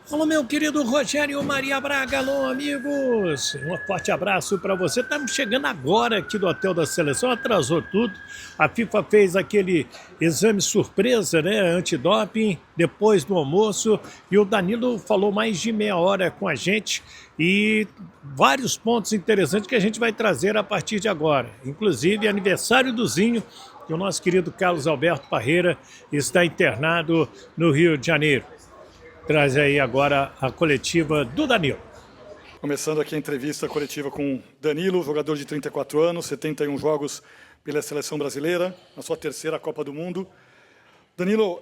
Alô, meu querido Rogério Maria Braga, alô, amigos. Um forte abraço para você. Estamos chegando agora aqui do Hotel da Seleção, atrasou tudo. A FIFA fez aquele exame surpresa, né, antidoping, depois do almoço, e o Danilo falou mais de meia hora com a gente e vários pontos interessantes que a gente vai trazer a partir de agora. Inclusive, aniversário do Zinho, que o nosso querido Carlos Alberto Parreira está internado no Rio de Janeiro. Traz aí agora a coletiva do Danilo. Começando aqui a entrevista coletiva com Danilo, jogador de 34 anos, 71 jogos pela seleção brasileira, na sua terceira Copa do Mundo. Danilo,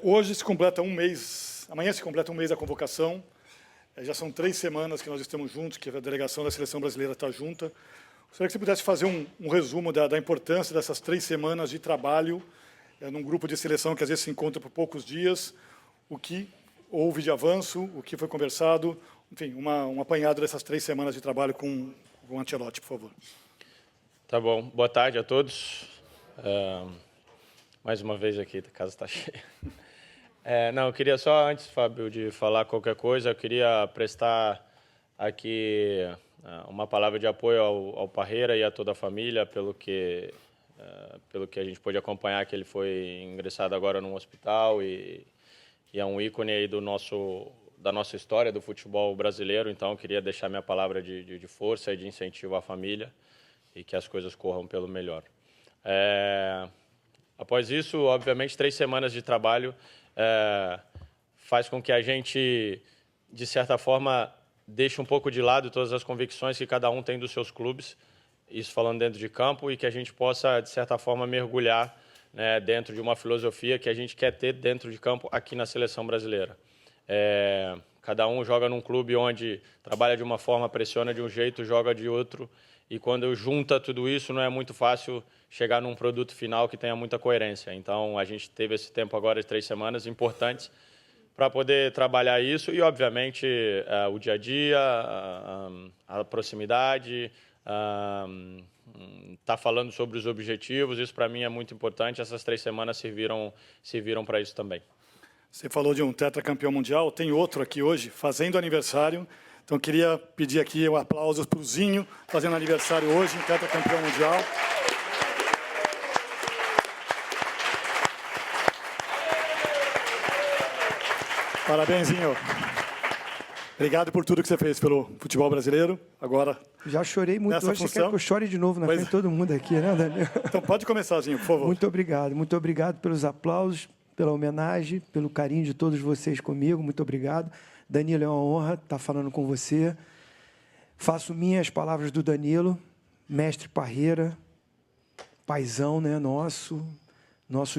hoje se completa um mês, amanhã se completa um mês da convocação. Já são 3 semanas que nós estamos juntos, que a delegação da seleção brasileira está junta. Gostaria que você pudesse fazer um resumo da importância dessas 3 semanas de trabalho num grupo de seleção que às vezes se encontra por poucos dias, o que houve de avanço, o que foi conversado, enfim, um apanhado dessas 3 semanas de trabalho com o Ancelotti, por favor. Tá bom. Boa tarde a todos. Mais uma vez aqui, a casa está cheia. Não, eu queria só, antes, Fábio, de falar qualquer coisa, eu queria prestar aqui uma palavra de apoio ao Parreira e a toda a família, pelo que a gente pôde acompanhar, que ele foi ingressado agora num hospital e é um ícone aí da nossa história do futebol brasileiro. Então, eu queria deixar minha palavra de força e de incentivo à família e que as coisas corram pelo melhor. Após isso, obviamente, 3 semanas de trabalho faz com que a gente, de certa forma, deixe um pouco de lado todas as convicções que cada um tem dos seus clubes, isso falando dentro de campo, e que a gente possa, de certa forma, mergulhar, né, dentro de uma filosofia que a gente quer ter dentro de campo aqui na seleção brasileira. Cada um joga num clube onde trabalha de uma forma, pressiona de um jeito, joga de outro, e quando junta tudo isso não é muito fácil chegar num produto final que tenha muita coerência. Então a gente teve esse tempo agora de 3 semanas importantes para poder trabalhar isso e, obviamente, o dia a dia, a proximidade, tá falando sobre os objetivos, isso para mim é muito importante. Essas 3 semanas serviram para isso também. Você falou de um tetracampeão mundial, tem outro aqui hoje, fazendo aniversário. Então, eu queria pedir aqui um aplauso para o Zinho, fazendo aniversário hoje, tetracampeão mundial. Parabéns, Zinho. Obrigado por tudo que você fez pelo futebol brasileiro. Agora, já chorei muito nessa hoje, função. você quer que eu chore de novo na frente de todo mundo aqui, né, Danilo? Então, pode começar, Zinho, por favor. Muito obrigado pelos aplausos, pela homenagem, pelo carinho de todos vocês comigo, muito obrigado. Danilo, é uma honra estar falando com você. Faço minhas palavras do Danilo, mestre Parreira, paizão, né, nosso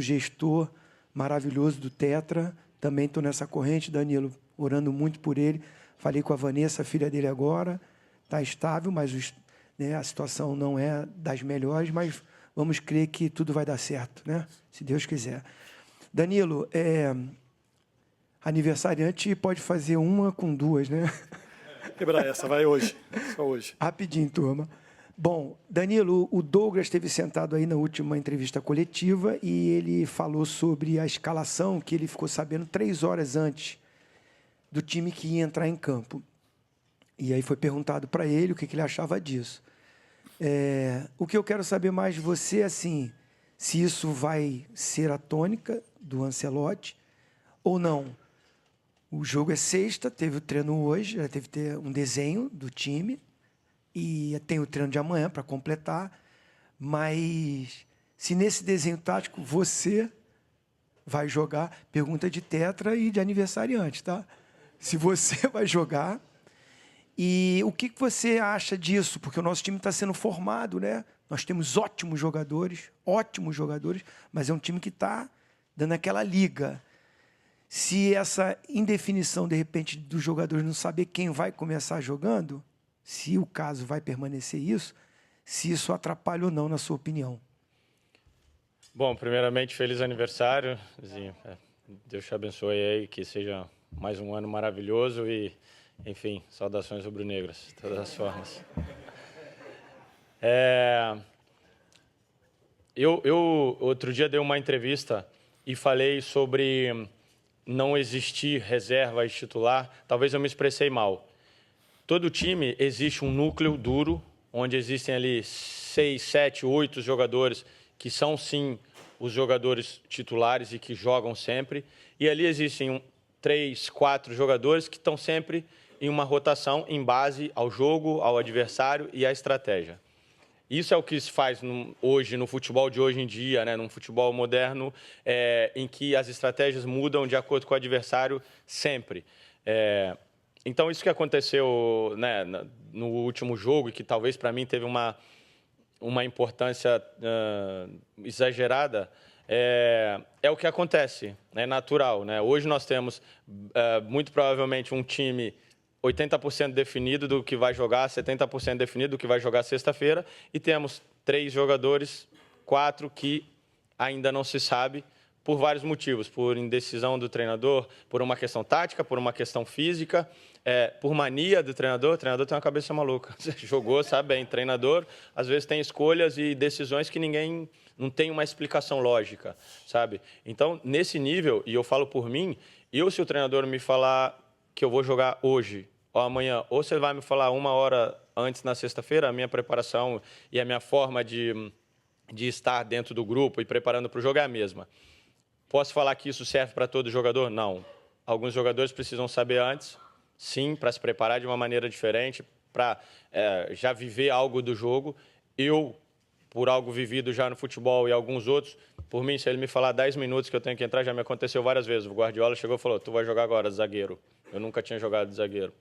gestor maravilhoso do Tetra. Também estou nessa corrente, Danilo, orando muito por ele. Falei com a Vanessa, a filha dele agora, está estável, mas a situação não é das melhores, mas vamos crer que tudo vai dar certo, né? Se Deus quiser. Danilo, aniversariante pode fazer uma com 2, né? Quebrar essa, vai hoje, só hoje. Rapidinho, turma. Bom, Danilo, o Douglas esteve sentado aí na última entrevista coletiva e ele falou sobre a escalação que ele ficou sabendo 3 horas antes do time que ia entrar em campo. E aí foi perguntado para ele o que ele achava disso. O que eu quero saber mais de você é assim, se isso vai ser a tônica do Ancelotti ou não. O jogo é sexta, teve o treino hoje, já teve que ter um desenho do time e tem o treino de amanhã para completar, mas se nesse desenho tático você vai jogar, pergunta de tetra e de aniversariante, tá? Se você vai jogar, e o que você acha disso? Porque o nosso time está sendo formado, né? Nós temos ótimos jogadores, mas é um time que está dando aquela liga. Se essa indefinição, de repente, dos jogadores não saber quem vai começar jogando, se o caso vai permanecer isso, se isso atrapalha ou não, na sua opinião. Bom, primeiramente, feliz aniversário, Zinho. Deus te abençoe aí, que seja mais um ano maravilhoso e, enfim, saudações rubro-negras, de todas as formas. Eu outro dia dei uma entrevista e falei sobre não existir reserva e titular, talvez eu me expressei mal. Todo time existe um núcleo duro, onde existem ali 6, 7, 8 jogadores que são, sim, os jogadores titulares e que jogam sempre. E ali existem 3, 4 jogadores que estão sempre em uma rotação em base ao jogo, ao adversário e à estratégia. Isso é o que se faz hoje, no futebol de hoje em dia, né? Num futebol moderno, em que as estratégias mudam de acordo com o adversário sempre. Então, isso que aconteceu, né, no último jogo, e que talvez para mim teve uma importância exagerada, é o que acontece, é natural, né? Hoje nós temos, muito provavelmente, um time 80% definido do que vai jogar, 70% definido do que vai jogar sexta-feira, e temos 3 jogadores, 4 que ainda não se sabe, por vários motivos, por indecisão do treinador, por uma questão tática, por uma questão física, por mania do treinador. O treinador tem uma cabeça maluca. Você jogou, sabe bem, treinador às vezes tem escolhas e decisões que ninguém não tem uma explicação lógica, sabe? Então, nesse nível, e eu falo por mim, se o treinador me falar que eu vou jogar hoje ou amanhã, ou você vai me falar 1 hora antes na sexta-feira, a minha preparação e a minha forma de estar dentro do grupo e preparando para o jogo é a mesma. Posso falar que isso serve para todo jogador? Não. Alguns jogadores precisam saber antes, sim, para se preparar de uma maneira diferente, para já viver algo do jogo. Eu, por algo vivido já no futebol e alguns outros, por mim, se ele me falar 10 minutos que eu tenho que entrar, já me aconteceu várias vezes. O Guardiola chegou e falou, tu vai jogar agora, zagueiro. Eu nunca tinha jogado de zagueiro.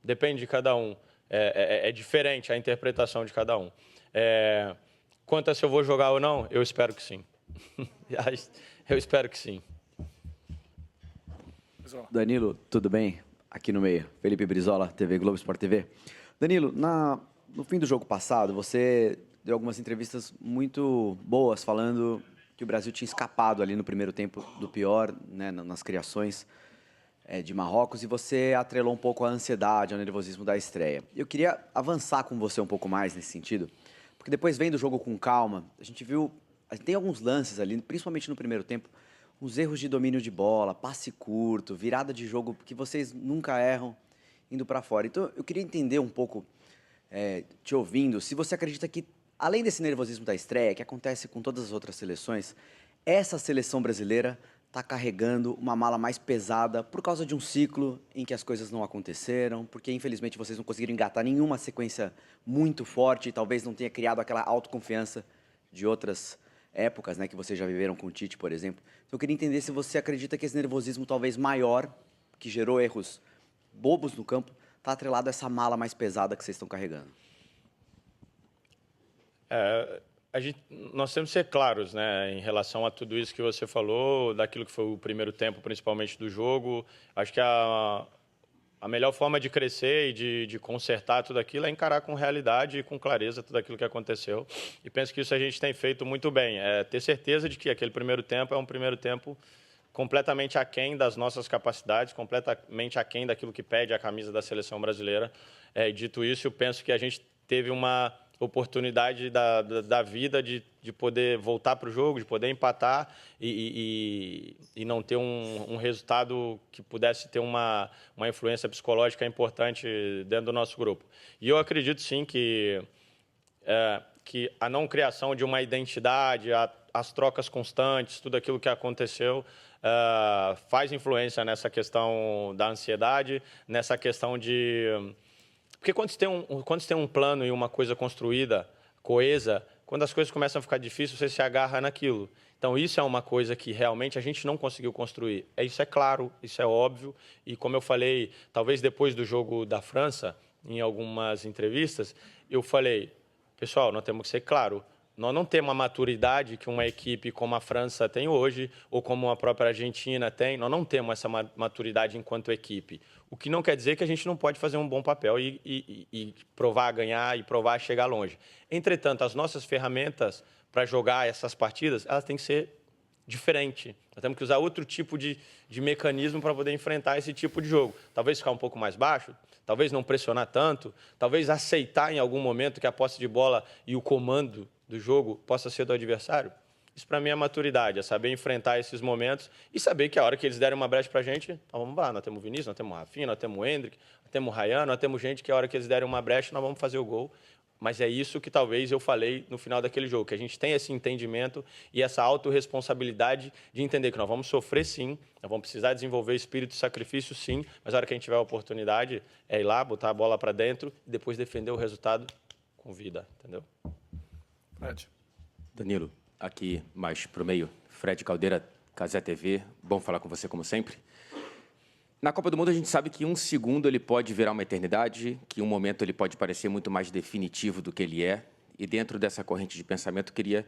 Depende de cada um. É diferente a interpretação de cada um. Quanto a se eu vou jogar ou não, eu espero que sim. Eu espero que sim. Danilo, tudo bem? Aqui no meio. Felipe Brizola, TV Globo Sport TV. Danilo, no fim do jogo passado, você deu algumas entrevistas muito boas falando que o Brasil tinha escapado ali no primeiro tempo do pior, né, nas criações de Marrocos, e você atrelou um pouco a ansiedade, ao nervosismo da estreia. Eu queria avançar com você um pouco mais nesse sentido, porque depois vendo o jogo com calma, a gente viu, tem alguns lances ali, principalmente no primeiro tempo, uns erros de domínio de bola, passe curto, virada de jogo que vocês nunca erram indo para fora. Então, eu queria entender um pouco, te ouvindo, se você acredita que, além desse nervosismo da estreia, que acontece com todas as outras seleções, essa seleção brasileira está carregando uma mala mais pesada por causa de um ciclo em que as coisas não aconteceram, porque, infelizmente, vocês não conseguiram engatar nenhuma sequência muito forte e talvez não tenha criado aquela autoconfiança de outras épocas, né, que vocês já viveram com o Tite, por exemplo. Então, eu queria entender se você acredita que esse nervosismo talvez maior, que gerou erros bobos no campo, está atrelado a essa mala mais pesada que vocês estão carregando. Nós temos que ser claros, né, em relação a tudo isso que você falou, daquilo que foi o primeiro tempo, principalmente do jogo. Acho que a melhor forma de crescer e de consertar tudo aquilo é encarar com realidade e com clareza tudo aquilo que aconteceu. E penso que isso a gente tem feito muito bem. Ter certeza de que aquele primeiro tempo é um primeiro tempo completamente aquém das nossas capacidades, completamente aquém daquilo que pede a camisa da seleção brasileira. Dito isso, eu penso que a gente teve uma oportunidade da vida de poder voltar para o jogo, de poder empatar e não ter um resultado que pudesse ter uma influência psicológica importante dentro do nosso grupo. E eu acredito, sim, que a não criação de uma identidade, as trocas constantes, tudo aquilo que aconteceu, faz influência nessa questão da ansiedade, nessa questão de... Porque quando você tem um plano e uma coisa construída, coesa, quando as coisas começam a ficar difíceis, você se agarra naquilo. Então, isso é uma coisa que realmente a gente não conseguiu construir. Isso é claro, isso é óbvio. E como eu falei, talvez depois do jogo da França, em algumas entrevistas, eu falei, pessoal, nós temos que ser claro, nós não temos a maturidade que uma equipe como a França tem hoje, ou como a própria Argentina tem, nós não temos essa maturidade enquanto equipe. O que não quer dizer que a gente não pode fazer um bom papel e provar a ganhar e provar a chegar longe. Entretanto, as nossas ferramentas para jogar essas partidas, elas têm que ser diferentes. Nós temos que usar outro tipo de mecanismo para poder enfrentar esse tipo de jogo. Talvez ficar um pouco mais baixo, talvez não pressionar tanto, talvez aceitar em algum momento que a posse de bola e o comando do jogo possa ser do adversário. Isso, para mim, é maturidade, é saber enfrentar esses momentos e saber que a hora que eles derem uma brecha para a gente, então vamos lá, nós temos o Vinícius, nós temos o Rafinha, nós temos o Endrick, nós temos o Ryan, nós temos gente que a hora que eles derem uma brecha, nós vamos fazer o gol. Mas é isso que talvez eu falei no final daquele jogo, que a gente tem esse entendimento e essa autorresponsabilidade de entender que nós vamos sofrer sim, nós vamos precisar desenvolver espírito de sacrifício sim, mas a hora que a gente tiver a oportunidade é ir lá, botar a bola para dentro e depois defender o resultado com vida, entendeu? Fred. Danilo, aqui mais para o meio, Fred Caldeira, Cazé TV, bom falar com você como sempre. Na Copa do Mundo a gente sabe que um segundo ele pode virar uma eternidade, que um momento ele pode parecer muito mais definitivo do que ele é. E dentro dessa corrente de pensamento eu queria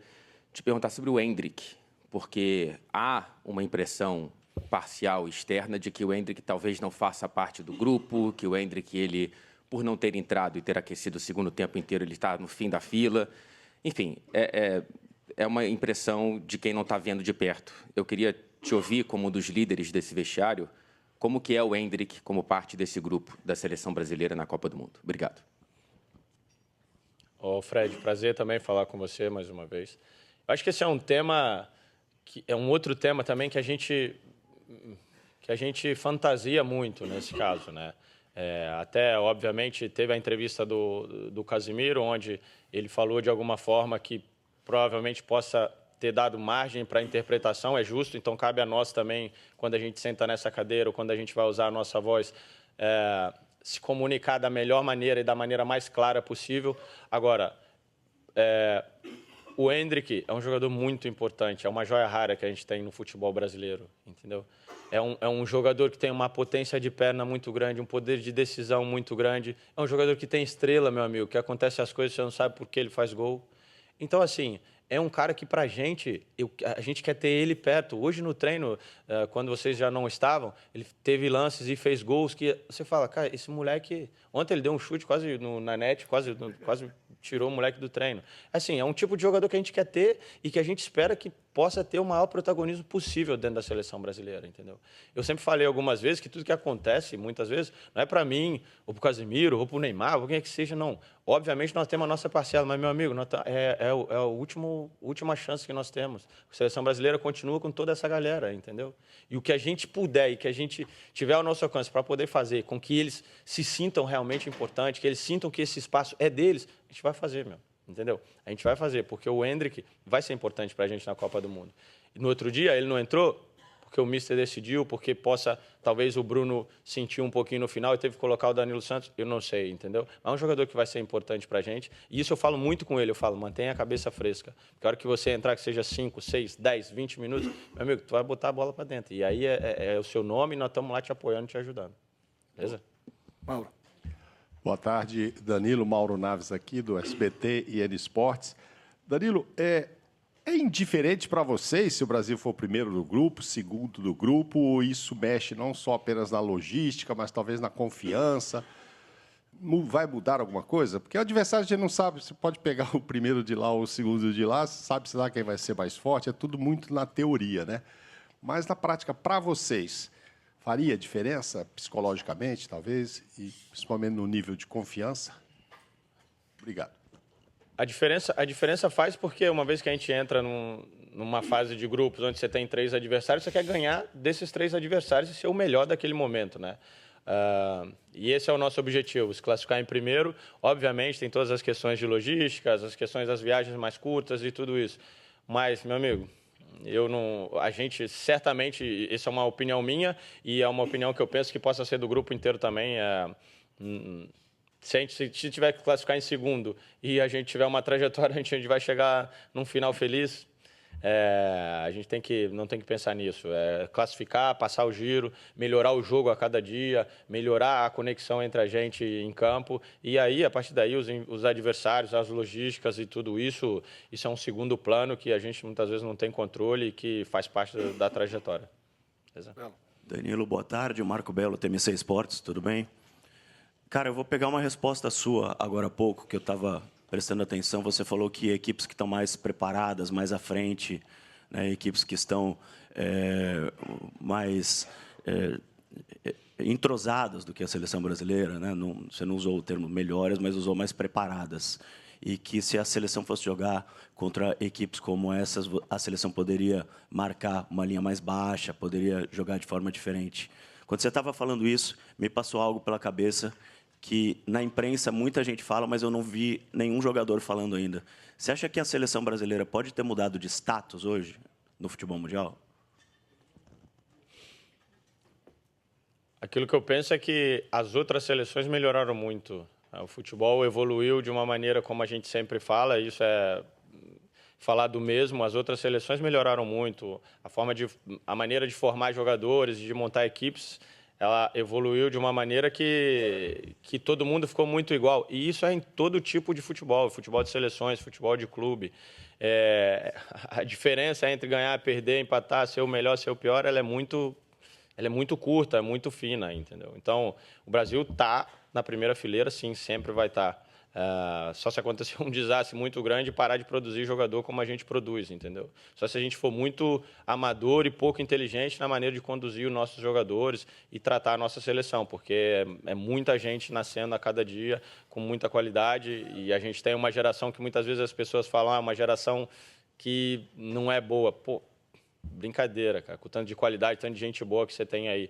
te perguntar sobre o Endrick, porque há uma impressão parcial externa de que o Endrick talvez não faça parte do grupo, que o Endrick, ele, por não ter entrado e ter aquecido o segundo tempo inteiro, ele está no fim da fila. Enfim, é uma impressão de quem não está vendo de perto. Eu queria te ouvir como um dos líderes desse vestiário, como que é o Endrick como parte desse grupo da seleção brasileira na Copa do Mundo? Obrigado. Fred, prazer também falar com você mais uma vez. Eu acho que esse é um tema, que é um outro tema também que a gente fantasia muito nesse caso, né? Até, obviamente, teve a entrevista do Casemiro, onde ele falou de alguma forma que provavelmente possa ter dado margem para a interpretação, é justo, então cabe a nós também, quando a gente senta nessa cadeira ou quando a gente vai usar a nossa voz, se comunicar da melhor maneira e da maneira mais clara possível. Agora, o Endrick é um jogador muito importante, é uma joia rara que a gente tem no futebol brasileiro, entendeu? É um jogador que tem uma potência de perna muito grande, um poder de decisão muito grande, é um jogador que tem estrela, meu amigo, que acontece as coisas, você não sabe por que ele faz gol. Então, assim, é um cara que, para a gente quer ter ele perto. Hoje, no treino, quando vocês já não estavam, ele teve lances e fez gols que você fala, cara, esse moleque... Ontem ele deu um chute quase na net, quase tirou o moleque do treino. Assim, é um tipo de jogador que a gente quer ter e que a gente espera que possa ter o maior protagonismo possível dentro da seleção brasileira, entendeu? Eu sempre falei algumas vezes que tudo que acontece, muitas vezes, não é para mim, ou para o Casemiro, ou para o Neymar, ou quem é que seja, não. Obviamente, nós temos a nossa parcela, mas, meu amigo, é a última chance que nós temos. A seleção brasileira continua com toda essa galera, entendeu? E o que a gente puder e que a gente tiver ao nosso alcance para poder fazer com que eles se sintam realmente importantes, que eles sintam que esse espaço é deles, a gente vai fazer, meu. Entendeu? A gente vai fazer, porque o Endrick vai ser importante para a gente na Copa do Mundo. E no outro dia, ele não entrou porque o Mister decidiu, porque talvez o Bruno sentiu um pouquinho no final e teve que colocar o Danilo Santos, eu não sei, entendeu? Mas é um jogador que vai ser importante para a gente. E isso eu falo muito com ele, eu falo, mantenha a cabeça fresca. Porque a hora que você entrar, que seja 5, 6, 10, 20 minutos, meu amigo, tu vai botar a bola para dentro. E aí é o seu nome e nós estamos lá te apoiando, te ajudando. Beleza? Mauro. Boa tarde, Danilo. Mauro Naves aqui, do SBT e N Esportes. Danilo, é indiferente para vocês se o Brasil for o primeiro do grupo, segundo do grupo, ou isso mexe não só apenas na logística, mas talvez na confiança? Vai mudar alguma coisa? Porque o adversário a gente não sabe, você pode pegar o primeiro de lá ou o segundo de lá, sabe-se lá quem vai ser mais forte, é tudo muito na teoria, né? Mas na prática, para vocês, faria diferença psicologicamente, talvez, e principalmente no nível de confiança? Obrigado. A diferença faz porque uma vez que a gente entra numa fase de grupos onde você tem 3 adversários, você quer ganhar desses 3 adversários e ser o melhor daquele momento, né? E esse é o nosso objetivo, se classificar em primeiro. Obviamente, tem todas as questões de logística, as questões das viagens mais curtas e tudo isso. Mas, meu amigo, a gente certamente, essa é uma opinião minha e é uma opinião que eu penso que possa ser do grupo inteiro também. Se tiver que classificar em segundo e a gente tiver uma trajetória, a gente vai chegar num final feliz. A gente não tem que pensar nisso. Classificar, passar o giro, melhorar o jogo a cada dia, melhorar a conexão entre a gente em campo. E aí, a partir daí, os adversários, as logísticas e tudo isso é um segundo plano que a gente muitas vezes não tem controle e que faz parte da trajetória. Beleza? Danilo, boa tarde. Marco Belo, TMC Esportes, tudo bem? Cara, eu vou pegar uma resposta sua agora há pouco, que eu estava prestando atenção. Você falou que equipes que estão mais preparadas, mais à frente, né, equipes que estão mais entrosadas do que a seleção brasileira, né? Você não usou o termo melhores, mas usou mais preparadas. e que se a seleção fosse jogar contra equipes como essas, a seleção poderia marcar uma linha mais baixa, poderia jogar de forma diferente. Quando você estava falando isso, me passou algo pela cabeça que na imprensa muita gente fala, mas eu não vi nenhum jogador falando ainda. Você acha que a seleção brasileira pode ter mudado de status hoje no futebol mundial? Aquilo que eu penso é que as outras seleções melhoraram muito. O futebol evoluiu de uma maneira como a gente sempre fala, isso é falar do mesmo. As outras seleções melhoraram muito. A maneira de formar jogadores, de montar equipes, ela evoluiu de uma maneira que todo mundo ficou muito igual. E isso é em todo tipo de futebol de seleções, futebol de clube. A diferença entre ganhar, perder, empatar, ser o melhor, ser o pior, ela é muito curta, é muito fina, entendeu? Então, o Brasil está na primeira fileira, sim, sempre vai estar. Só se acontecer um desastre muito grande, parar de produzir jogador como a gente produz, entendeu? Só se a gente for muito amador e pouco inteligente na maneira de conduzir os nossos jogadores e tratar a nossa seleção, porque é muita gente nascendo a cada dia com muita qualidade, e a gente tem uma geração que muitas vezes as pessoas falam, uma geração que não é boa. Pô, brincadeira, cara, com tanto de qualidade, tanto de gente boa que você tem aí.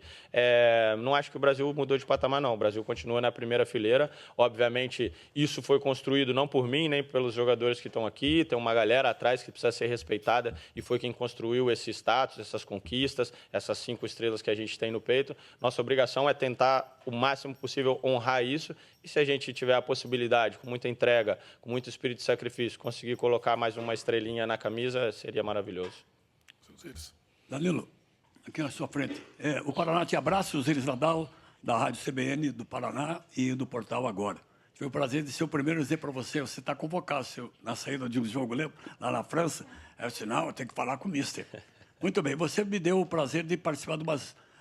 Não acho que o Brasil mudou de patamar, não. O Brasil continua na primeira fileira. Obviamente, isso foi construído não por mim, nem pelos jogadores que estão aqui. Tem uma galera atrás que precisa ser respeitada e foi quem construiu esse status, essas conquistas, essas 5 estrelas que a gente tem no peito. Nossa obrigação é tentar o máximo possível honrar isso. E se a gente tiver a possibilidade, com muita entrega, com muito espírito de sacrifício, conseguir colocar mais uma estrelinha na camisa, seria maravilhoso. Danilo, aqui na sua frente. O Paraná te abraça, o Osiris Nadal, da Rádio CBN do Paraná e do Portal Agora. Tive o prazer de ser o primeiro a dizer para você, você está convocado na saída de um jogo, lembra? Lá na França. Eu disse, não, eu tenho que falar com o mister. Muito bem, você me deu o prazer de participar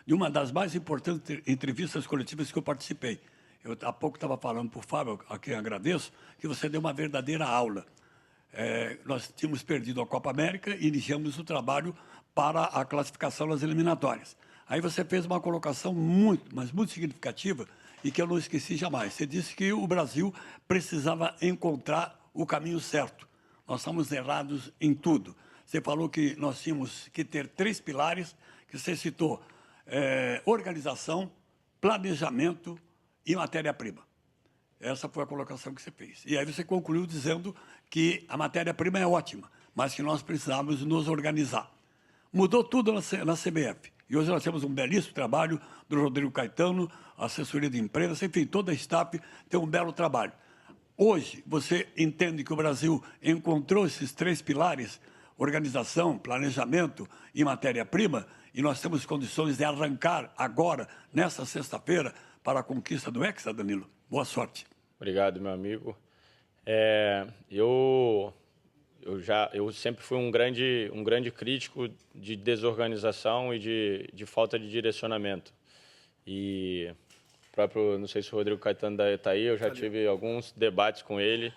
de uma das mais importantes entrevistas coletivas que eu participei. Eu há pouco estava falando para o Fábio, a quem agradeço, que você deu uma verdadeira aula. Nós tínhamos perdido a Copa América e iniciamos o trabalho para a classificação nas eliminatórias. Aí você fez uma colocação muito, mas muito significativa e que eu não esqueci jamais. Você disse que o Brasil precisava encontrar o caminho certo. Nós estamos errados em tudo. Você falou que nós tínhamos que ter 3 pilares, que você citou, organização, planejamento e matéria-prima. Essa foi a colocação que você fez. E aí você concluiu dizendo que a matéria-prima é ótima, mas que nós precisávamos nos organizar. Mudou tudo na CBF. E hoje nós temos um belíssimo trabalho do Rodrigo Caetano, assessoria de imprensa, enfim, toda a staff tem um belo trabalho. Hoje, você entende que o Brasil encontrou esses 3 pilares, organização, planejamento e matéria-prima, e nós temos condições de arrancar agora, nessa sexta-feira, para a conquista do Hexa, Danilo? Boa sorte. Obrigado, meu amigo. Eu sempre fui um grande crítico de desorganização e de falta de direcionamento. E não sei se o Rodrigo Caetano está aí, eu já tive alguns debates com ele.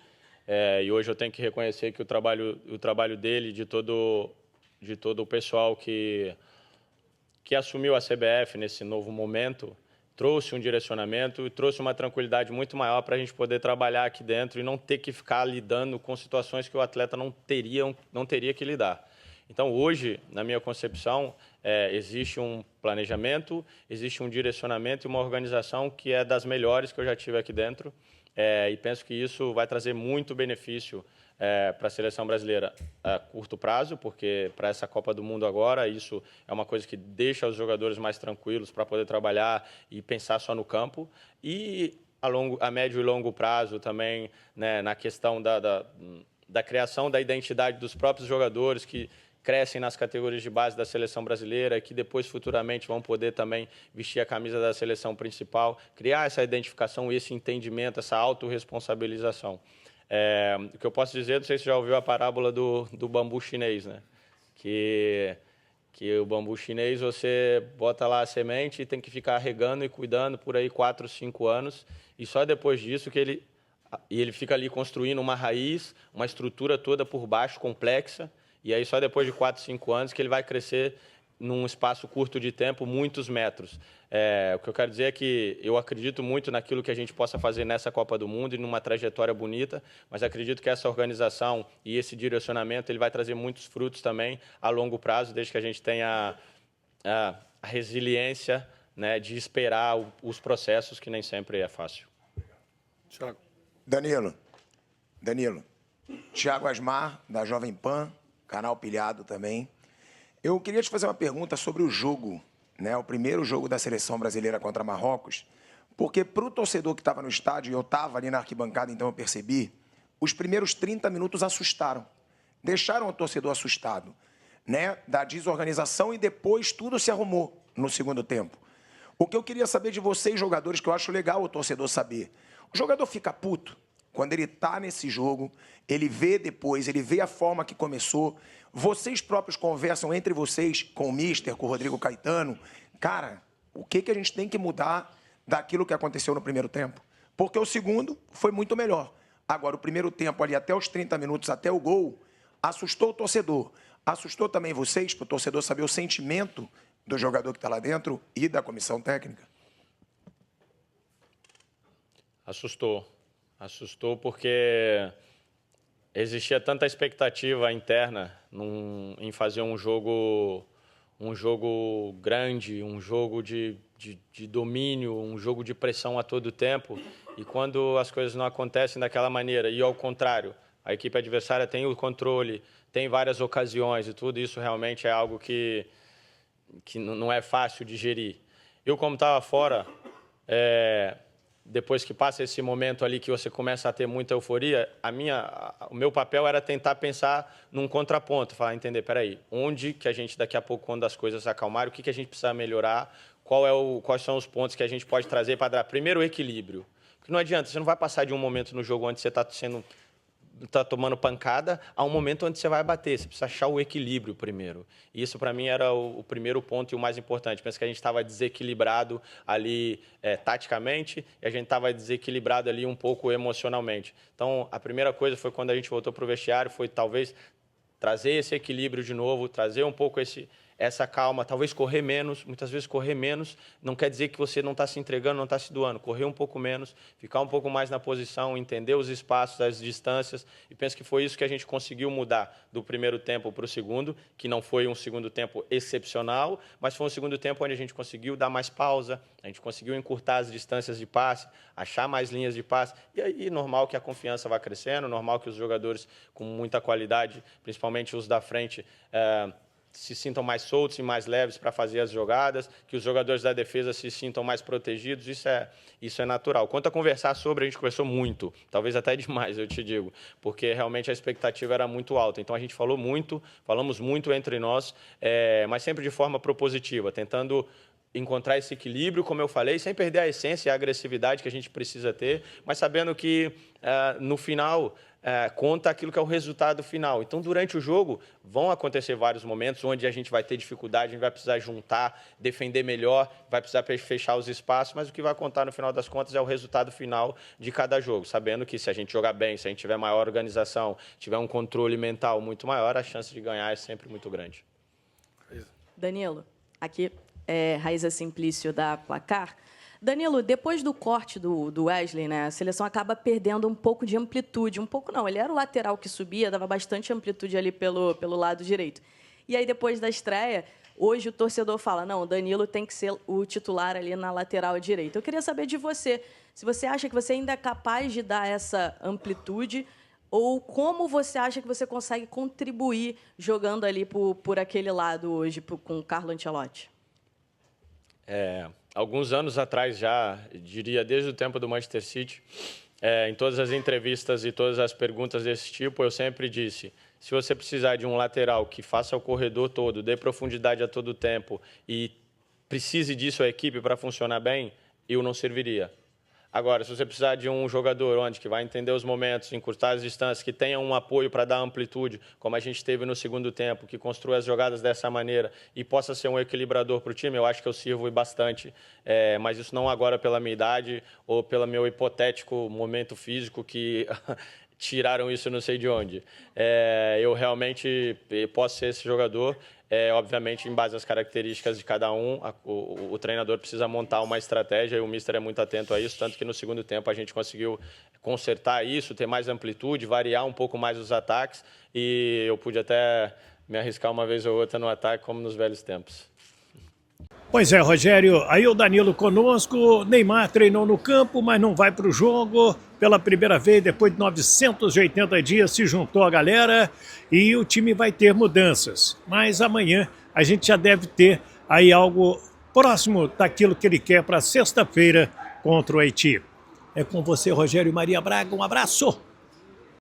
E hoje eu tenho que reconhecer que o trabalho dele, de todo o pessoal que assumiu a CBF nesse novo momento, trouxe um direcionamento e trouxe uma tranquilidade muito maior para a gente poder trabalhar aqui dentro e não ter que ficar lidando com situações que o atleta não teria que lidar. Então, hoje, na minha concepção, existe um planejamento, existe um direcionamento e uma organização que é das melhores que eu já tive aqui dentro. E penso que isso vai trazer muito benefício para a seleção brasileira a curto prazo, porque para essa Copa do Mundo agora, isso é uma coisa que deixa os jogadores mais tranquilos para poder trabalhar e pensar só no campo. E a médio e longo prazo também, né, na questão da criação da identidade dos próprios jogadores que crescem nas categorias de base da seleção brasileira, que depois futuramente vão poder também vestir a camisa da seleção principal, criar essa identificação, esse entendimento, essa autorresponsabilização. O que eu posso dizer, não sei se você já ouviu a parábola do bambu chinês, né? Que o bambu chinês, você bota lá a semente e tem que ficar regando e cuidando por aí 4, 5 anos, e só depois disso que ele fica ali construindo uma raiz, uma estrutura toda por baixo, complexa, e aí só depois de 4, 5 anos que ele vai crescer num espaço curto de tempo, muitos metros. O que eu quero dizer é que eu acredito muito naquilo que a gente possa fazer nessa Copa do Mundo e numa trajetória bonita, mas acredito que essa organização e esse direcionamento ele vai trazer muitos frutos também a longo prazo, desde que a gente tenha a resiliência, né, de esperar os processos, que nem sempre é fácil. Thiago. Danilo. Thiago Asmar, da Jovem Pan, canal Pilhado também. Eu queria te fazer uma pergunta sobre o jogo, né? O primeiro jogo da seleção brasileira contra Marrocos, porque para o torcedor que estava no estádio, eu estava ali na arquibancada, então eu percebi, os primeiros 30 minutos assustaram, deixaram o torcedor assustado, né? Da desorganização, e depois tudo se arrumou no segundo tempo. O que eu queria saber de vocês, jogadores, que eu acho legal o torcedor saber, o jogador fica puto quando ele está nesse jogo, ele vê depois, ele vê a forma que começou. Vocês próprios conversam entre vocês com o Mister, com o Rodrigo Caetano. Cara, o que a gente tem que mudar daquilo que aconteceu no primeiro tempo? Porque o segundo foi muito melhor. Agora, o primeiro tempo ali, até os 30 minutos, até o gol, assustou o torcedor. Assustou também vocês, para o torcedor saber o sentimento do jogador que está lá dentro e da comissão técnica? Assustou porque existia tanta expectativa interna em fazer um jogo grande, um jogo de domínio, um jogo de pressão a todo tempo. E quando as coisas não acontecem daquela maneira, e ao contrário, a equipe adversária tem o controle, tem várias ocasiões e tudo, isso realmente é algo que não é fácil de gerir. Eu, como estava fora, depois que passa esse momento ali que você começa a ter muita euforia, o meu papel era tentar pensar num contraponto, entender, peraí, onde que a gente daqui a pouco, quando as coisas acalmarem, o que a gente precisa melhorar, quais são os pontos que a gente pode trazer para dar primeiro o equilíbrio. Porque não adianta, você não vai passar de um momento no jogo onde você está tomando pancada a um momento onde você vai bater. Você precisa achar o equilíbrio primeiro. E isso, para mim, era o primeiro ponto e o mais importante. Penso que a gente estava desequilibrado ali taticamente e a gente estava desequilibrado ali um pouco emocionalmente. Então, a primeira coisa foi quando a gente voltou para o vestiário, foi talvez trazer esse equilíbrio de novo, trazer um pouco essa calma, talvez correr menos. Muitas vezes correr menos não quer dizer que você não está se entregando, não está se doando. Correr um pouco menos, ficar um pouco mais na posição, entender os espaços, as distâncias. E penso que foi isso que a gente conseguiu mudar do primeiro tempo para o segundo, que não foi um segundo tempo excepcional, mas foi um segundo tempo onde a gente conseguiu dar mais pausa, a gente conseguiu encurtar as distâncias de passe, achar mais linhas de passe. E aí, normal que a confiança vá crescendo, normal que os jogadores com muita qualidade, principalmente os da frente, se sintam mais soltos e mais leves para fazer as jogadas, que os jogadores da defesa se sintam mais protegidos, isso é natural. Quanto a conversar sobre, a gente conversou muito, talvez até demais, eu te digo, porque realmente a expectativa era muito alta. Então, a gente falamos muito entre nós, mas sempre de forma propositiva, tentando encontrar esse equilíbrio, como eu falei, sem perder a essência e a agressividade que a gente precisa ter, mas sabendo que, no final, conta aquilo que é o resultado final. Então, durante o jogo, vão acontecer vários momentos onde a gente vai ter dificuldade, a gente vai precisar juntar, defender melhor, vai precisar fechar os espaços, mas o que vai contar, no final das contas, é o resultado final de cada jogo, sabendo que se a gente jogar bem, se a gente tiver maior organização, tiver um controle mental muito maior, a chance de ganhar é sempre muito grande. Danilo, aqui é Raíza Simplício, da Placar. Danilo, depois do corte do Wesley, né, a seleção acaba perdendo um pouco de amplitude. Um pouco não, ele era o lateral que subia, dava bastante amplitude ali pelo lado direito. E aí, depois da estreia, hoje o torcedor fala, não, o Danilo tem que ser o titular ali na lateral direita. Eu queria saber de você, se você acha que você ainda é capaz de dar essa amplitude ou como você acha que você consegue contribuir jogando ali por aquele lado hoje com o Carlo Ancelotti? Alguns anos atrás já, diria desde o tempo do Manchester City, em todas as entrevistas e todas as perguntas desse tipo, eu sempre disse, se você precisar de um lateral que faça o corredor todo, dê profundidade a todo tempo e precise disso a equipe para funcionar bem, eu não serviria. Agora, se você precisar de um jogador que vai entender os momentos, encurtar as distâncias, que tenha um apoio para dar amplitude, como a gente teve no segundo tempo, que construa as jogadas dessa maneira e possa ser um equilibrador para o time, eu acho que eu sirvo bastante. Mas isso não agora pela minha idade ou pelo meu hipotético momento físico que tiraram isso não sei de onde. Eu realmente posso ser esse jogador. obviamente, em base às características de cada um, o treinador precisa montar uma estratégia e o mister é muito atento a isso, tanto que no segundo tempo a gente conseguiu consertar isso, ter mais amplitude, variar um pouco mais os ataques e eu pude até me arriscar uma vez ou outra no ataque, como nos velhos tempos. Pois é, Rogério, aí o Danilo conosco, Neymar treinou no campo, mas não vai para o jogo. Pela primeira vez, depois de 980 dias, se juntou a galera e o time vai ter mudanças. Mas amanhã a gente já deve ter aí algo próximo daquilo que ele quer para sexta-feira contra o Haiti. É com você, Rogério Maria Braga, um abraço!